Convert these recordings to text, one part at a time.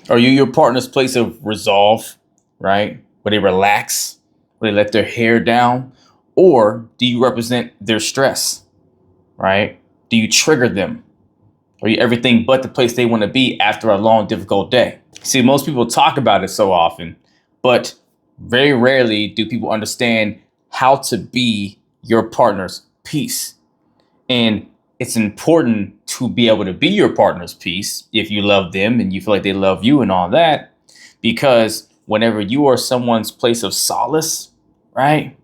Are you your partner's place of resolve, right? Where they relax, where they let their hair down? Or do you represent their stress, right? Do you trigger them? Are you everything but the place they want to be after a long, difficult day? See, most people talk about it so often, but very rarely do people understand how to be your partner's peace. And it's important to be able to be your partner's peace if you love them and you feel like they love you and all that. Because whenever you are someone's place of solace, right,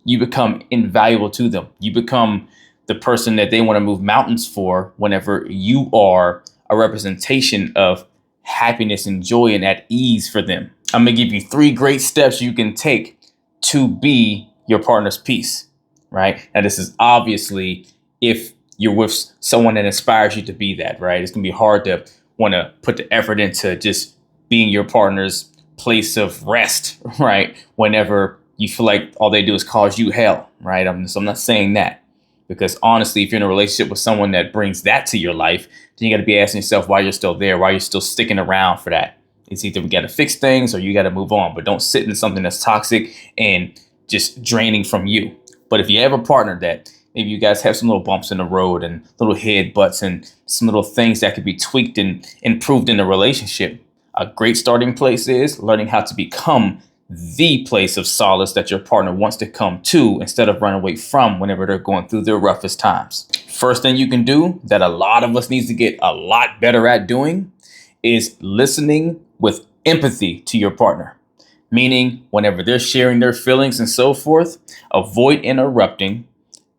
you become invaluable to them. You become the person that they want to move mountains for whenever you are a representation of happiness and joy and at ease for them. I'm going to give you 3 great steps you can take to be your partner's peace, right? Now, this is obviously if you're with someone that inspires you to be that, right? It's going to be hard to want to put the effort into just being your partner's place of rest, right? Whenever you feel like all they do is cause you hell, right? So I'm not saying that, because honestly, if you're in a relationship with someone that brings that to your life, then you got to be asking yourself why you're still there, why you're still sticking around for that. It's either we got to fix things or you got to move on, but don't sit in something that's toxic and just draining from you. But if you have a partner that maybe you guys have some little bumps in the road and little head butts and some little things that could be tweaked and improved in the relationship, a great starting place is learning how to become the place of solace that your partner wants to come to instead of run away from whenever they're going through their roughest times. First thing you can do that a lot of us needs to get a lot better at doing is listening with empathy to your partner. Meaning whenever they're sharing their feelings and so forth, avoid interrupting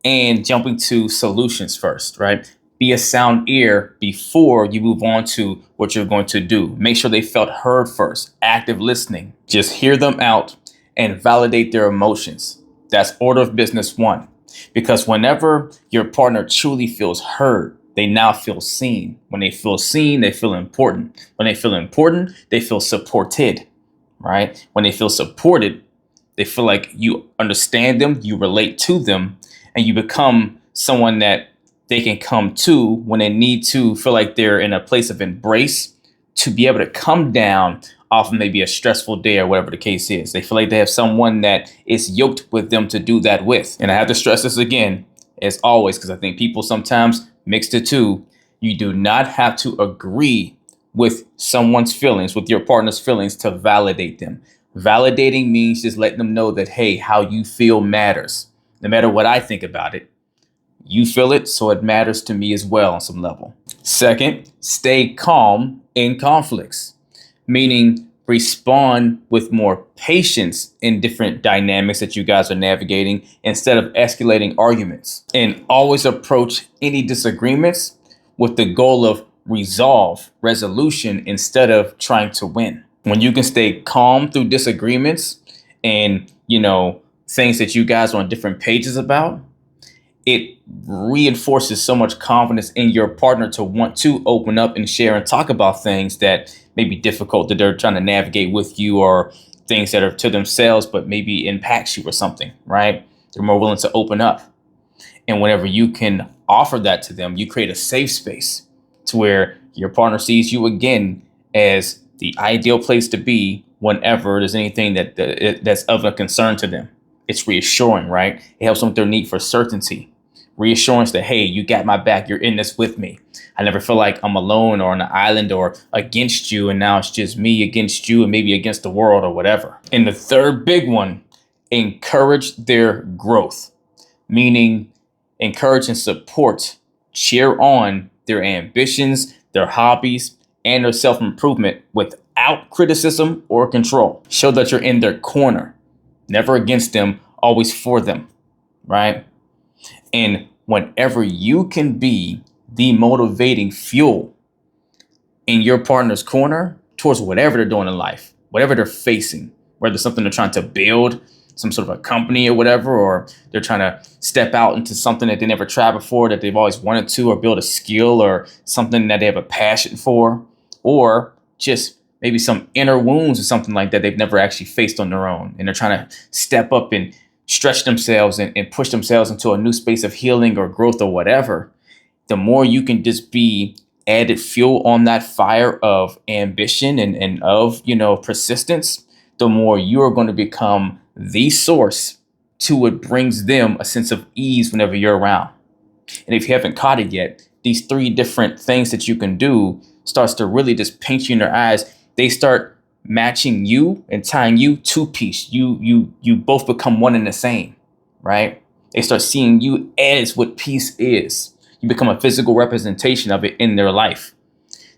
and jumping to solutions first, right? Be a sound ear before you move on to what you're going to do. Make sure they felt heard first. Active listening. Just hear them out and validate their emotions. That's order of business 1. Because whenever your partner truly feels heard, they now feel seen. When they feel seen, they feel important. When they feel important, they feel supported, right? When they feel supported, they feel like you understand them, you relate to them, and you become someone that they can come to when they need to feel like they're in a place of embrace to be able to come down off of maybe a stressful day or whatever the case is. They feel like they have someone that is yoked with them to do that with. And I have to stress this again, as always, because I think people sometimes mix the two. You do not have to agree with someone's feelings, with your partner's feelings, to validate them. Validating means just letting them know that, hey, how you feel matters. No matter what I think about it, you feel it, so it matters to me as well on some level. Second, stay calm in conflicts, meaning respond with more patience in different dynamics that you guys are navigating instead of escalating arguments. And always approach any disagreements with the goal of resolution instead of trying to win. When you can stay calm through disagreements and, things that you guys are on different pages about, it reinforces so much confidence in your partner to want to open up and share and talk about things that may be difficult that they're trying to navigate with you, or things that are to themselves but maybe impacts you or something, right? They're more willing to open up. And whenever you can offer that to them, you create a safe space to where your partner sees you again as the ideal place to be whenever there's anything that's of a concern to them. It's reassuring, right? It helps them with their need for certainty. Reassurance that, hey, you got my back. You're in this with me. I never feel like I'm alone or on an island or against you. And now it's just me against you and maybe against the world or whatever. And the third big one, encourage their growth, meaning encourage and support, cheer on their ambitions, their hobbies, and their self-improvement without criticism or control. Show that you're in their corner, never against them, always for them, right? And whenever you can be the motivating fuel in your partner's corner towards whatever they're doing in life, whatever they're facing, whether it's something they're trying to build, some sort of a company or whatever, or they're trying to step out into something that they never tried before that they've always wanted to, or build a skill or something that they have a passion for, or just maybe some inner wounds or something like that they've never actually faced on their own. And they're trying to step up and stretch themselves and push themselves into a new space of healing or growth or whatever. The more you can just be added fuel on that fire of ambition and of, persistence, the more you are going to become the source to what brings them a sense of ease whenever you're around. And if you haven't caught it yet, these three different things that you can do starts to really just paint you in their eyes. They start matching you and tying you to peace. You both become one and the same, right? They start seeing you as what peace is. You become a physical representation of it in their life.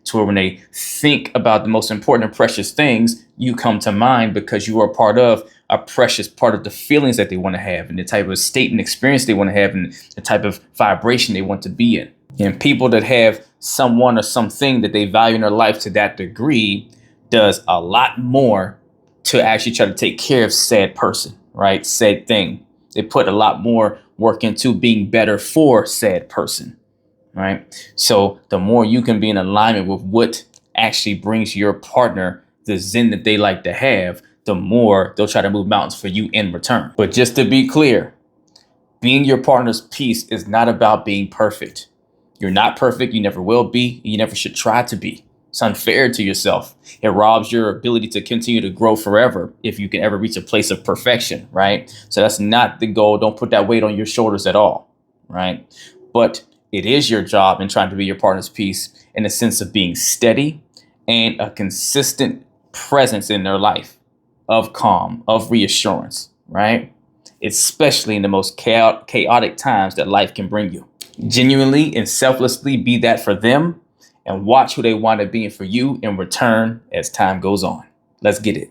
To where when they think about the most important and precious things, you come to mind because you are part of a precious part of the feelings that they want to have and the type of state and experience they want to have and the type of vibration they want to be in. And people that have someone or something that they value in their life to that degree does a lot more to actually try to take care of said person, right? Said thing. They put a lot more work into being better for said person, right? So the more you can be in alignment with what actually brings your partner the zen that they like to have, the more they'll try to move mountains for you in return. But just to be clear, being your partner's peace is not about being perfect. You're not perfect. You never will be. You never should try to be. It's unfair to yourself. It robs your ability to continue to grow forever if you can ever reach a place of perfection, right? So that's not the goal. Don't put that weight on your shoulders at all, right? But it is your job in trying to be your partner's peace in the sense of being steady and a consistent presence in their life of calm, of reassurance, right? Especially in the most chaotic times that life can bring you. Genuinely and selflessly be that for them and watch who they wind up being for you in return as time goes on. Let's get it.